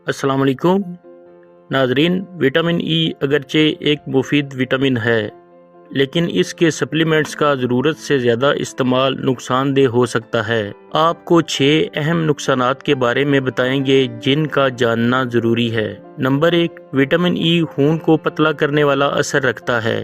السلام علیکم ناظرین، وٹامن ای اگرچہ ایک مفید وٹامن ہے، لیکن اس کے سپلیمنٹس کا ضرورت سے زیادہ استعمال نقصان دہ ہو سکتا ہے۔ آپ کو 6 اہم نقصانات کے بارے میں بتائیں گے جن کا جاننا ضروری ہے۔ نمبر 1، وٹامن ای خون کو پتلا کرنے والا اثر رکھتا ہے،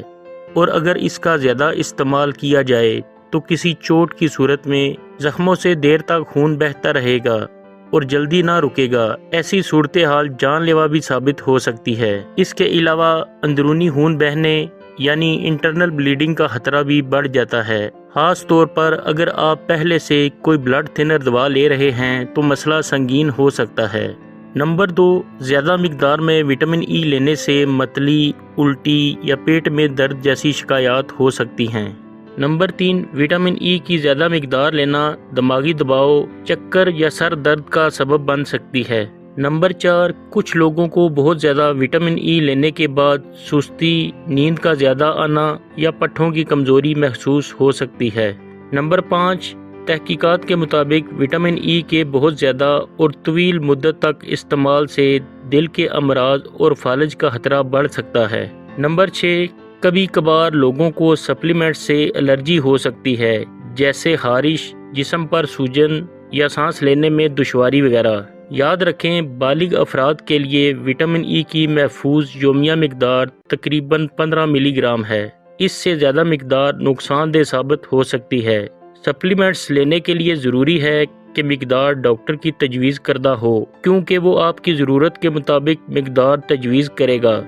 اور اگر اس کا زیادہ استعمال کیا جائے تو کسی چوٹ کی صورت میں زخموں سے دیر تک خون بہتا رہے گا اور جلدی نہ رکے گا۔ ایسی صورتحال جان لیوا بھی ثابت ہو سکتی ہے۔ اس کے علاوہ اندرونی خون بہنے یعنی انٹرنل بلیڈنگ کا خطرہ بھی بڑھ جاتا ہے، خاص طور پر اگر آپ پہلے سے کوئی بلڈ تھنر دوا لے رہے ہیں تو مسئلہ سنگین ہو سکتا ہے۔ نمبر 2، زیادہ مقدار میں وٹامن ای لینے سے متلی، الٹی یا پیٹ میں درد جیسی شکایات ہو سکتی ہیں۔ نمبر 3، وٹامن ای کی زیادہ مقدار لینا دماغی دباؤ، چکر یا سر درد کا سبب بن سکتی ہے۔ نمبر 4، کچھ لوگوں کو بہت زیادہ وٹامن ای لینے کے بعد سستی، نیند کا زیادہ آنا یا پٹھوں کی کمزوری محسوس ہو سکتی ہے۔ نمبر 5، تحقیقات کے مطابق وٹامن ای کے بہت زیادہ اور طویل مدت تک استعمال سے دل کے امراض اور فالج کا خطرہ بڑھ سکتا ہے۔ نمبر 6، کبھی کبھار لوگوں کو سپلیمنٹ سے الرجی ہو سکتی ہے، جیسے خارش، جسم پر سوجن یا سانس لینے میں دشواری وغیرہ۔ یاد رکھیں، بالغ افراد کے لیے وٹامن ای کی محفوظ یومیہ مقدار تقریباً 15 ملی گرام ہے۔ اس سے زیادہ مقدار نقصان دہ ثابت ہو سکتی ہے۔ سپلیمنٹس لینے کے لیے ضروری ہے کہ مقدار ڈاکٹر کی تجویز کردہ ہو، کیونکہ وہ آپ کی ضرورت کے مطابق مقدار تجویز کرے گا۔